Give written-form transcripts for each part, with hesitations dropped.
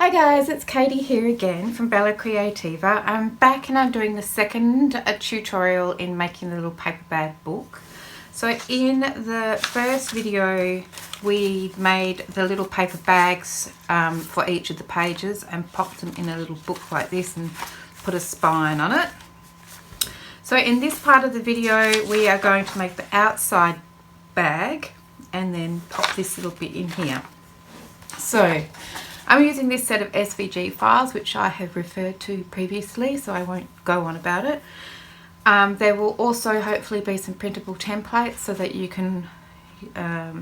Hi guys, it's Katie here again from Bella Creativa. I'm back and I'm doing the second tutorial in making the little paper bag book. So in the first video we made the little paper bags for each of the pages and popped them in a little book like this and put a spine on it. So in this part of the video we are going to make the outside bag and then pop this little bit in here. So I'm using this set of SVG files which I have referred to previously, so I won't go on about it. There will also hopefully be some printable templates so that you can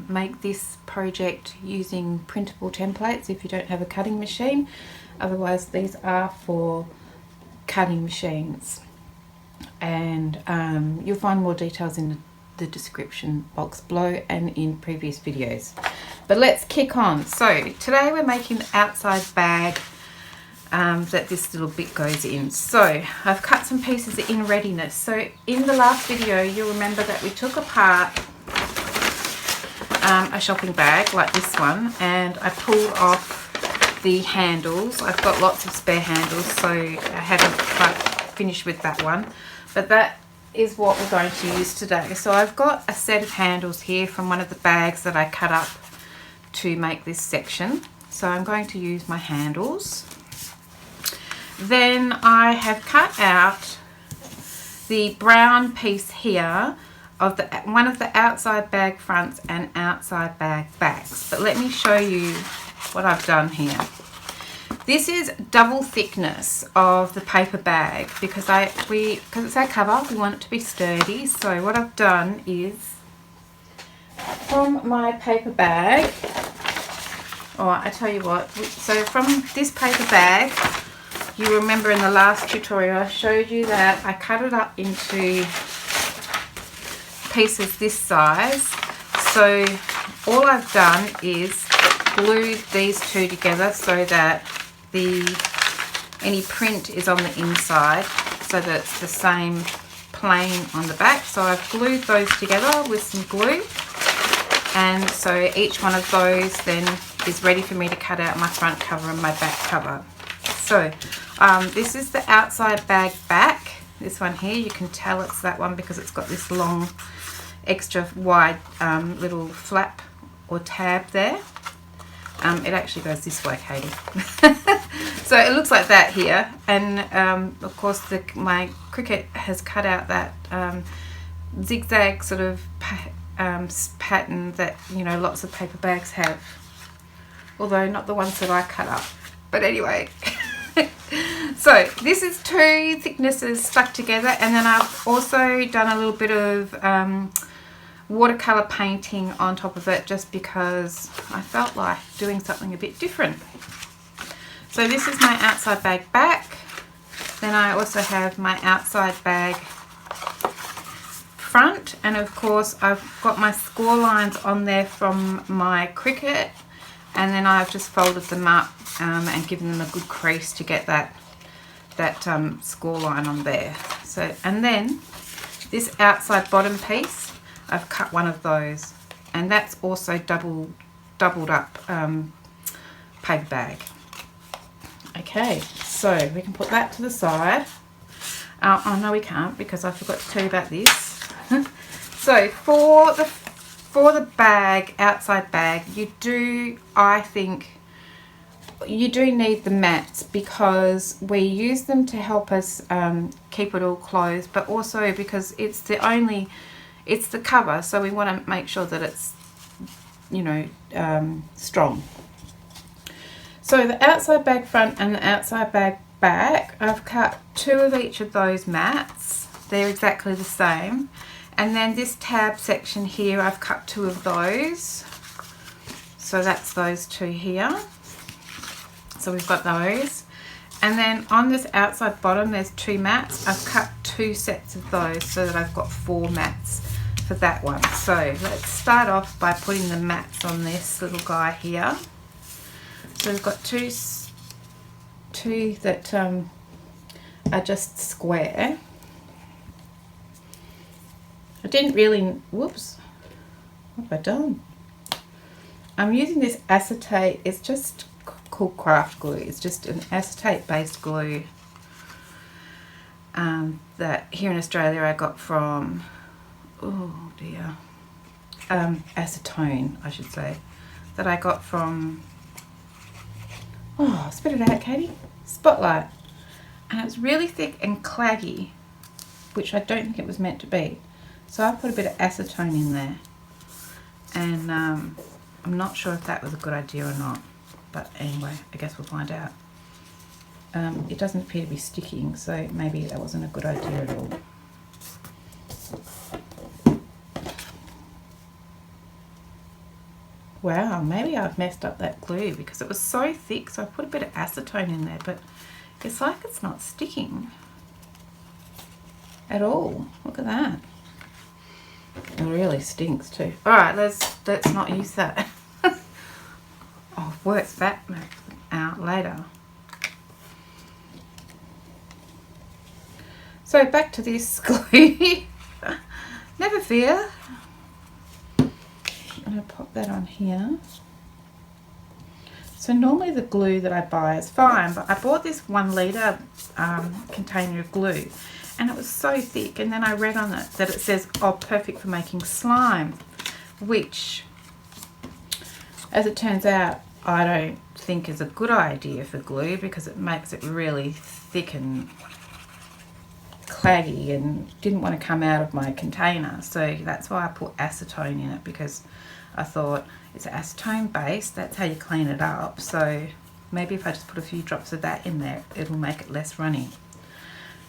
make this project using printable templates if you don't have a cutting machine. Otherwise these are for cutting machines, and you'll find more details in the description box below and in previous videos. But let's kick on. So today we're making the outside bag that this little bit goes in. So I've cut some pieces in readiness. So in the last video you'll remember that we took apart a shopping bag like this one and I pulled off the handles. I've got lots of spare handles, so I haven't quite finished with that one, but that is what we're going to use today. So I've got a set of handles here from one of the bags that I cut up to make this section. So I'm going to use my handles. Then I have cut out the brown piece here of one of the outside bag fronts and outside bag backs. But let me show you what I've done here. This is double thickness of the paper bag because it's our cover, we want it to be sturdy. So what I've done is from my paper bag, I tell you what, so from this paper bag, you remember in the last tutorial I showed you that I cut it up into pieces this size. So all I've done is glued these two together so that any print is on the inside, so that it's the same plane on the back. So I've glued those together with some glue, and so each one of those then is ready for me to cut out my front cover and my back cover. So this is the outside bag back, this one here. You can tell it's that one because it's got this long extra wide little flap or tab there. It actually goes this way, Katie. So it looks like that here, and of course my Cricut has cut out that zigzag sort of pattern that lots of paper bags have, although not the ones that I cut up. But anyway, so this is two thicknesses stuck together, and then I've also done a little bit of watercolor painting on top of it just because I felt like doing something a bit different. So this is my outside bag back. Then I also have my outside bag front, and of course I've got my score lines on there from my Cricut, and then I've just folded them up and given them a good crease to get that score line on there. So, and then this outside bottom piece, I've cut one of those, and that's also doubled up paper bag. Okay, so we can put that to the side. Oh no, we can't, because I forgot to tell you about this. So for the bag, outside bag, I think you do need the mats because we use them to help us keep it all closed, but also because it's the cover, so we want to make sure that it's strong. So the outside bag front and the outside bag back, I've cut two of each of those mats. They're exactly the same. And then this tab section here, I've cut two of those. So that's those two here. So we've got those. And then on this outside bottom, there's two mats. I've cut two sets of those so that I've got four mats for that one. So let's start off by putting the mats on this little guy here. So we've got two that are just square. I didn't really, whoops, what have I done? I'm using this acetate, it's just called craft glue. It's just an acetate based glue that here in Australia I got from, oh dear, acetone I should say, that I got from, oh spit it out Katie, Spotlight. And it's really thick and claggy, which I don't think it was meant to be. So I put a bit of acetone in there, and I'm not sure if that was a good idea or not, but anyway, I guess we'll find out. It doesn't appear to be sticking, so maybe that wasn't a good idea at all. Wow, maybe I've messed up that glue because it was so thick, so I put a bit of acetone in there, but it's like it's not sticking at all. Look at that. It really stinks too. Alright, let's not use that. I'll work that out later. So back to this glue. Never fear. I'm going to pop that on here. So normally the glue that I buy is fine, but I bought this 1 litre container of glue, and it was so thick, and then I read on it that it says, oh, perfect for making slime, which, as it turns out, I don't think is a good idea for glue because it makes it really thick and claggy and didn't want to come out of my container. So that's why I put acetone in it, because I thought it's acetone based, that's how you clean it up. So maybe if I just put a few drops of that in there, it'll make it less runny.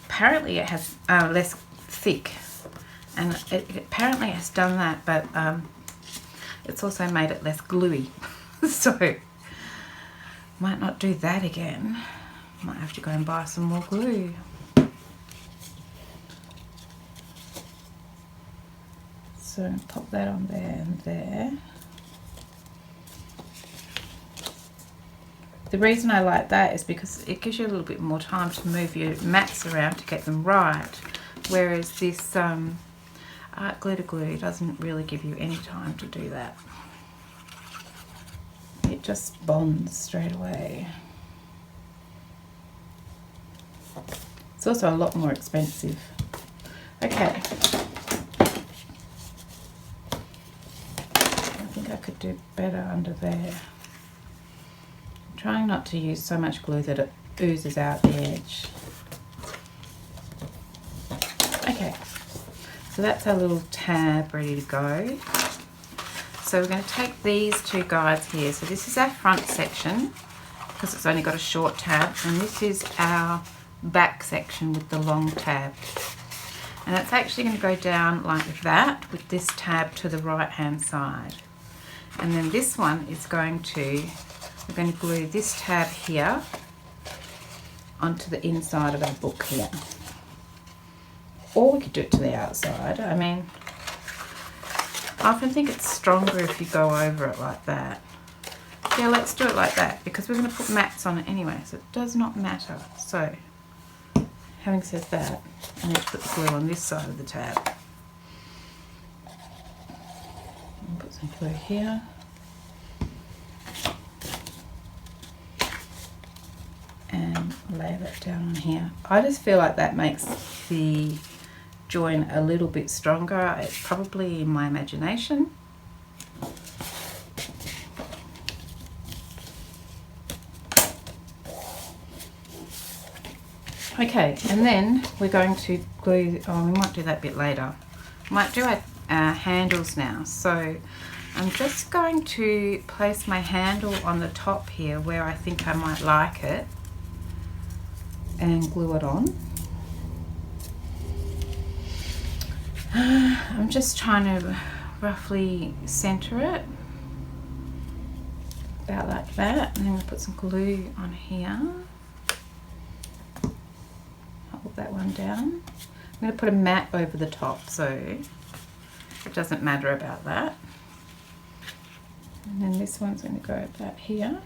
Apparently it has less thick, and it apparently has done that, but it's also made it less gluey. So might not do that again. Might have to go and buy some more glue. So pop that on there and there. The reason I like that is because it gives you a little bit more time to move your mats around to get them right, whereas this art glitter glue doesn't really give you any time to do that. It just bonds straight away. It's also a lot more expensive. Okay. I could do better under there. I'm trying not to use so much glue that it oozes out the edge. Okay, so that's our little tab ready to go. So we're going to take these 2 guides here. So this is our front section because it's only got a short tab, and this is our back section with the long tab. And it's actually going to go down like that with this tab to the right hand side. And then this one is we're going to glue this tab here onto the inside of our book here. Or we could do it to the outside. I mean, I often think it's stronger if you go over it like that. Yeah, let's do it like that because we're going to put mats on it anyway, so it does not matter. So, having said that, I need to put the glue on this side of the tab. Put some glue here. And lay that down on here. I just feel like that makes the join a little bit stronger. It's probably in my imagination. Okay, and then we're going to glue, oh, we might do that a bit later. Might do our handles now. So I'm just going to place my handle on the top here where I think I might like it and glue it on. I'm just trying to roughly center it about like that, and then we'll put some glue on here. Hold that one down. I'm going to put a mat over the top so it doesn't matter about that. And then this one's going to go about here.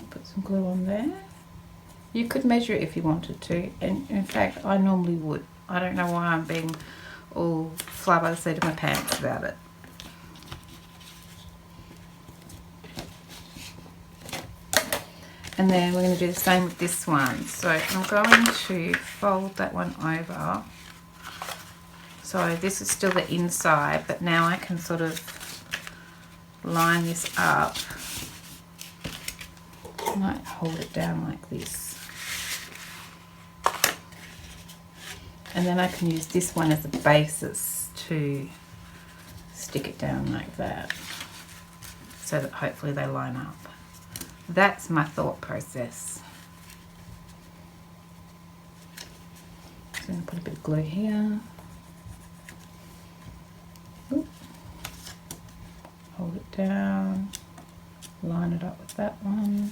Put some glue on there. You could measure it if you wanted to, and in fact I normally would. I don't know why I'm being all fly by the seat of my pants about it. And then we're going to do the same with this one. So I'm going to fold that one over. So this is still the inside, but now I can sort of line this up. I might hold it down like this. And then I can use this one as a basis to stick it down like that, so that hopefully they line up. That's my thought process. So I'm going to put a bit of glue here. Oop. Hold it down, line it up with that one.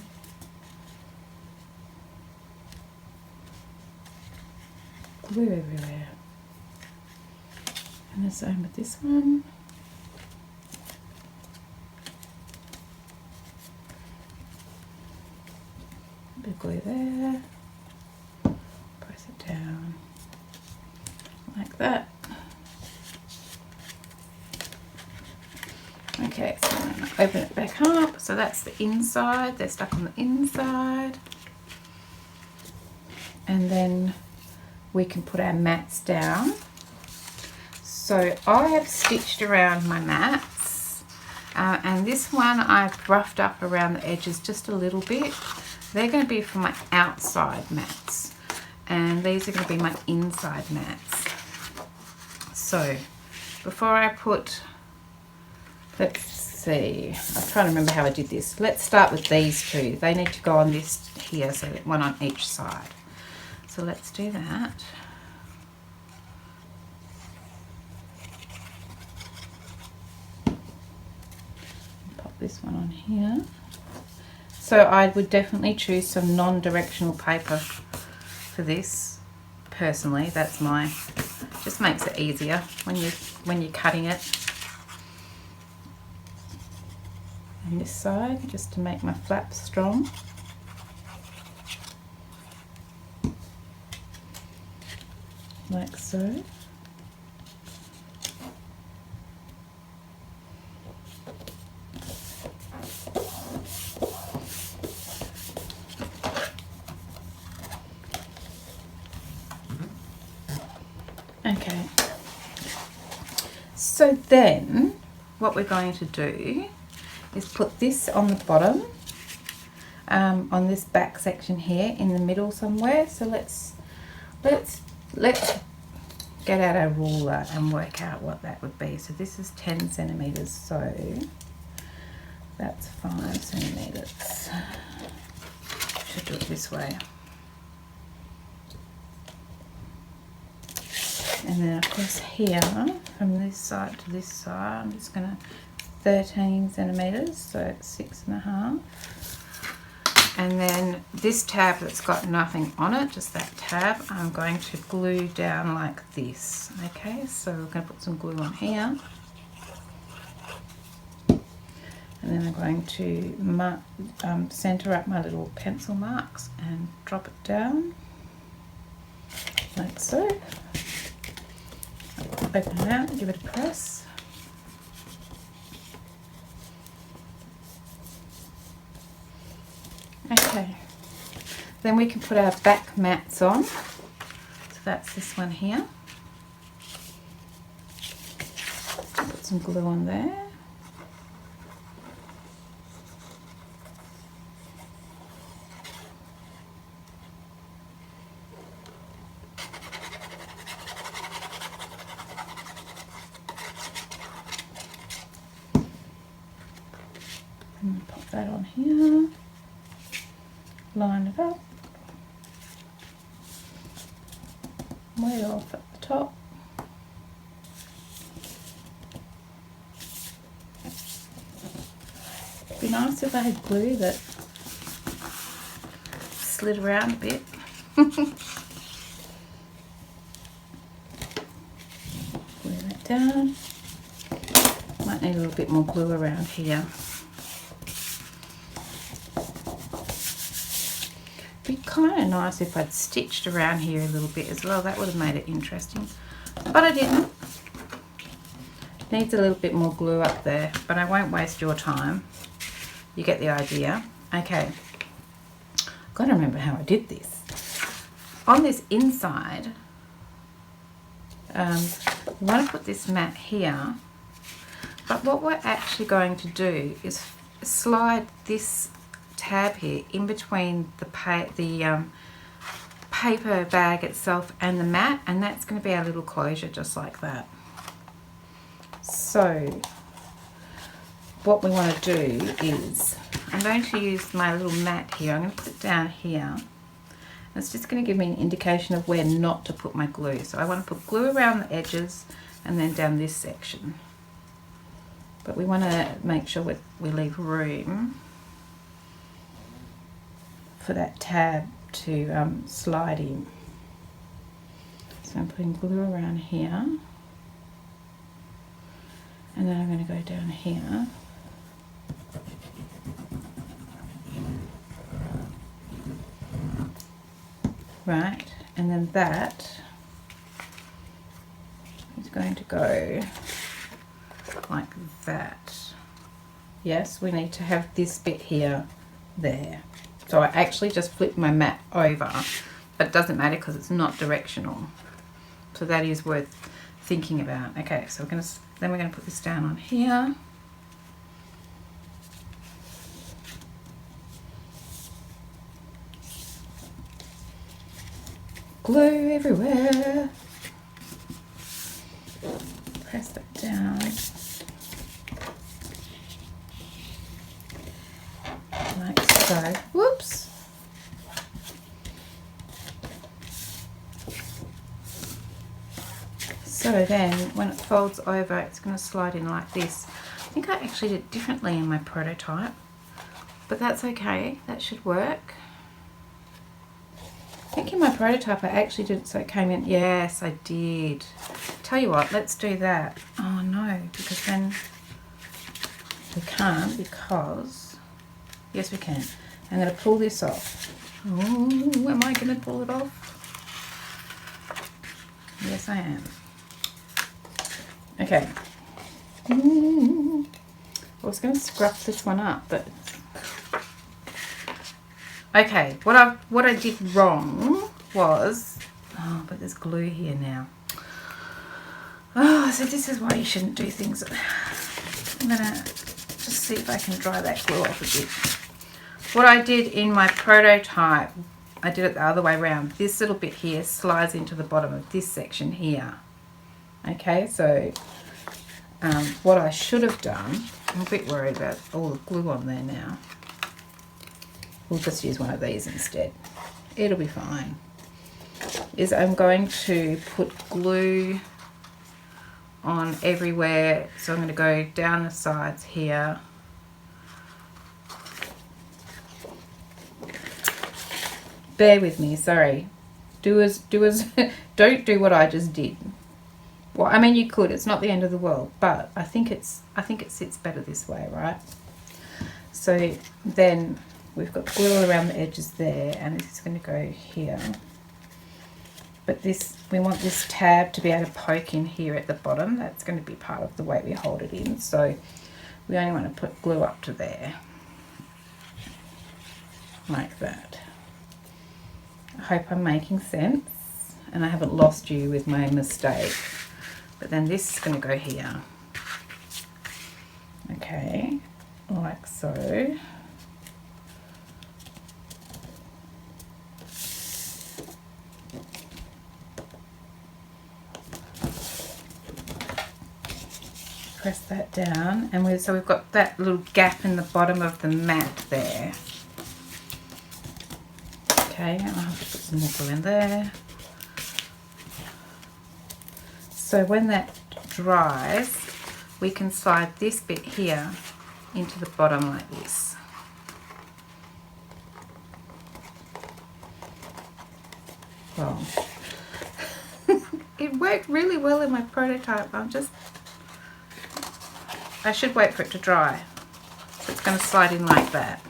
Glue everywhere. And the same with this one. A bit of glue there. Press it down like that. Okay, so I'm going to open it back up. So that's the inside. They're stuck on the inside. And then we can put our mats down. So I have stitched around my mats, and this one I've roughed up around the edges just a little bit. They're going to be for my outside mats, and these are going to be my inside mats. So before I put, let's see, I'm trying to remember how I did this. Let's start with these two. They need to go on this here, so one on each side. So let's do that. Pop this one on here. So I would definitely choose some non-directional paper for this. Personally, that's my, just makes it easier when you're cutting it. And this side, just to make my flaps strong. Like so. Okay. So then what we're going to do is put this on the bottom, on this back section here in the middle somewhere. So let's get out our ruler and work out what that would be. So this is 10 centimeters, so that's 5 centimeters. Should do it this way. And then of course here, from this side to this side, I'm just gonna 13 centimeters, so it's 6.5. And then this tab that's got nothing on it, just that tab, I'm going to glue down like this. Okay, so we're going to put some glue on here. And then I'm going to center up my little pencil marks and drop it down like so. Open it out, give it a press. Okay, then we can put our back mats on. So that's this one here. Put some glue on there. And pop that on here. Line it up, way off at the top. It'd be nice if I had glue that slid around a bit. Glue that down. Might need a little bit more glue around here. Be kind of nice if I'd stitched around here a little bit as well. That would have made it interesting, but I didn't. Needs a little bit more glue up there, but I won't waste your time. You get the idea. Okay, Gotta remember how I did this. On this inside, we want to put this mat here, but what we're actually going to do is slide this tab here in between the paper bag itself and the mat, and that's going to be our little closure, just like that. So what we want to do is, I'm going to use my little mat here. I'm going to put it down here. It's just going to give me an indication of where not to put my glue. So I want to put glue around the edges and then down this section. But we want to make sure we leave room for that tab to slide in. So I'm putting glue around here. And then I'm going to go down here. Right, and then that is going to go like that. Yes, we need to have this bit here, there. So I actually just flipped my mat over, but it doesn't matter because it's not directional. So that is worth thinking about. Okay, so we're going to put this down on here. Glue everywhere. Press that down. Like so. Whoops. So then when it folds over, it's going to slide in like this. I think I actually did it differently in my prototype, but that's okay. That should work. I think in my prototype I actually did it so it came in. Yes, I did. Tell you what, let's do that. Oh no, because then we can't, because, yes we can. I'm going to pull this off. Oh, am I going to pull it off? Yes, I am. Okay. I was going to scruff this one up, but okay, what I did wrong was, oh, but there's glue here now. Oh, so this is why you shouldn't do things. I'm gonna just see if I can dry that glue off a bit. What I did in my prototype, I did it the other way around. This little bit here slides into the bottom of this section here. Okay, so what I should have done, I'm a bit worried about all the glue on there now. We'll just use one of these instead. It'll be fine. Is I'm going to put glue on everywhere. So I'm going to go down the sides here. Bear with me, sorry. Don't do what I just did. Well, I mean you could, it's not the end of the world, but I think it sits better this way, right? So then we've got glue around the edges there, and this is going to go here. But this, we want this tab to be able to poke in here at the bottom. That's going to be part of the way we hold it in. So we only want to put glue up to there, like that. I hope I'm making sense and I haven't lost you with my mistake. But then this is going to go here. Okay, like so. Press that down, and so we've got that little gap in the bottom of the mat there. Okay, I'll have to put some more glue in there. So when that dries, we can slide this bit here into the bottom like this. Well, it worked really well in my prototype. I should wait for it to dry. So it's going to slide in like that.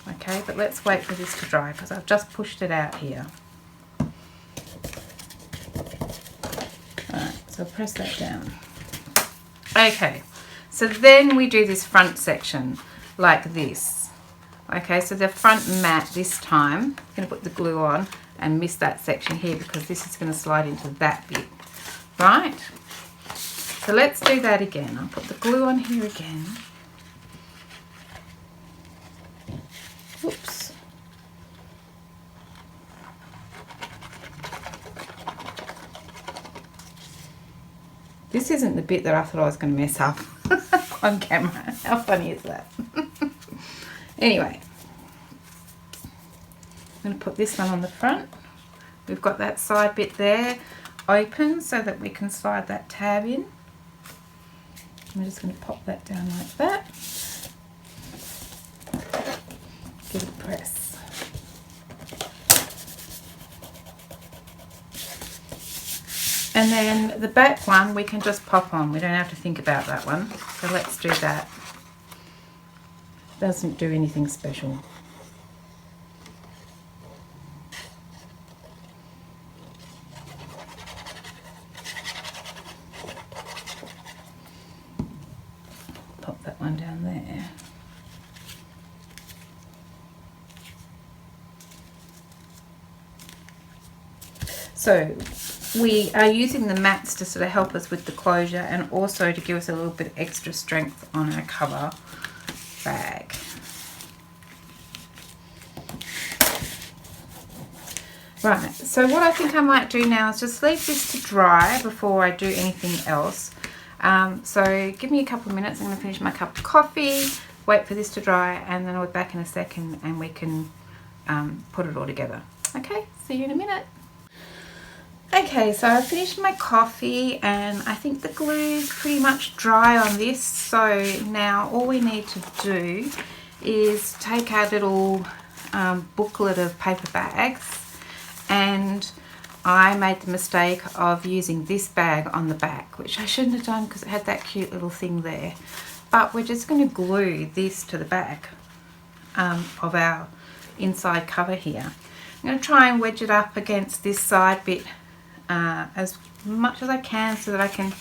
Okay, but let's wait for this to dry because I've just pushed it out here. Alright, so press that down. Okay, so then we do this front section like this. Okay, so the front mat this time, I'm going to put the glue on and miss that section here because this is going to slide into that bit, right? So let's do that again. I'll put the glue on here again. Oops. This isn't the bit that I thought I was going to mess up on camera. How funny is that? Anyway, I'm going to put this one on the front. We've got that side bit there open so that we can slide that tab in. I'm just going to pop that down like that. Give it a press. And then the back one we can just pop on. We don't have to think about that one. So let's do that. Doesn't do anything special. Pop that one down there. So we are using the mats to sort of help us with the closure and also to give us a little bit extra strength on our cover bag. Right, so what I think I might do now is just leave this to dry before I do anything else. So give me a couple of minutes. I'm going to finish my cup of coffee, wait for this to dry, and then I'll be back in a second and we can put it all together. Okay, see you in a minute. Okay, so I finished my coffee and I think the glue is pretty much dry on this. So now all we need to do is take our little booklet of paper bags, and I made the mistake of using this bag on the back, which I shouldn't have done because it had that cute little thing there. But we're just going to glue this to the back of our inside cover here. I'm going to try and wedge it up against this side bit as much as I can so that I can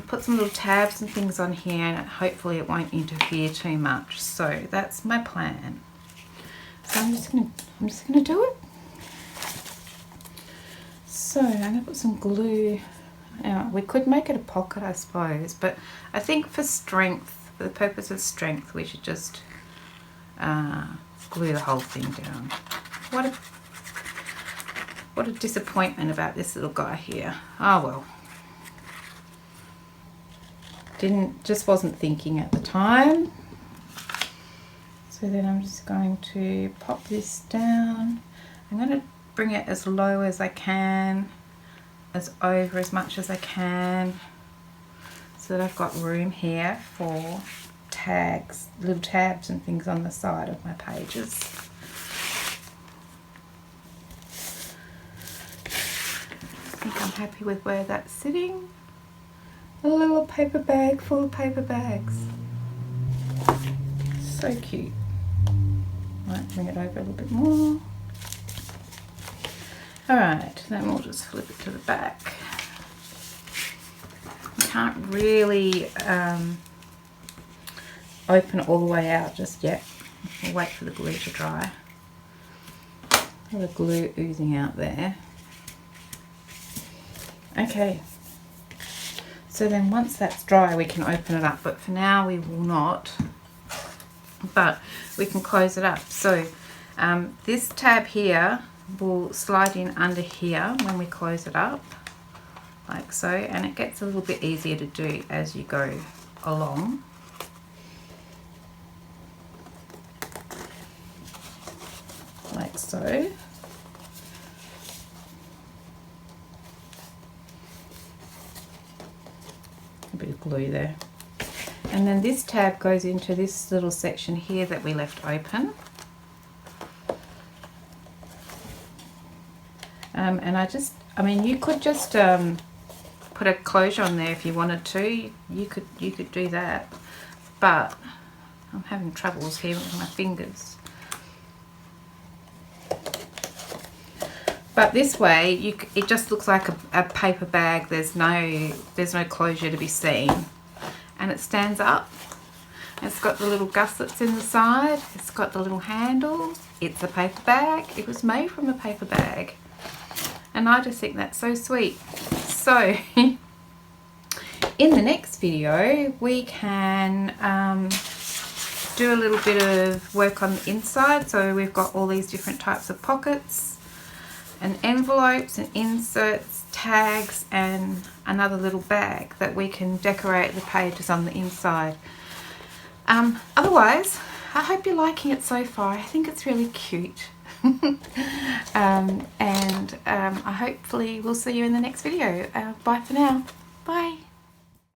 put some little tabs and things on here, and hopefully it won't interfere too much. So that's my plan. So I'm just gonna do it. So I'm gonna put some glue. We could make it a pocket, I suppose, but I think for strength, for the purpose of strength, we should just glue the whole thing down. What a disappointment about this little guy here. Oh well. Just wasn't thinking at the time. So then I'm just going to pop this down. I'm going to bring it as low as I can, as over as much as I can, so that I've got room here for tags, little tabs and things on the side of my pages. I think I'm happy with where that's sitting. A little paper bag full of paper bags. So cute. Might bring it over a little bit more. Alright, then we'll just flip it to the back. You can't really open it all the way out just yet. We'll wait for the glue to dry. Got the glue oozing out there. Okay, so then once that's dry we can open it up, but for now we will not, but we can close it up. So this tab here will slide in under here when we close it up, like so, and it gets a little bit easier to do as you go along. Like so. A bit of glue there. And then this tab goes into this little section here that we left open. And I mean, you could just put a closure on there if you wanted to. You could do that, but I'm having troubles here with my fingers. But this way, it just looks like a paper bag. There's no closure to be seen, and it stands up. It's got the little gussets in the side. It's got the little handle. It's a paper bag. It was made from a paper bag. And I just think that's so sweet. So, in the next video, we can do a little bit of work on the inside. So we've got all these different types of pockets and envelopes and inserts, tags, and another little bag that we can decorate the pages on the inside. Otherwise, I hope you're liking it so far. I think it's really cute. And hopefully we'll see you in the next video. Bye for now. Bye.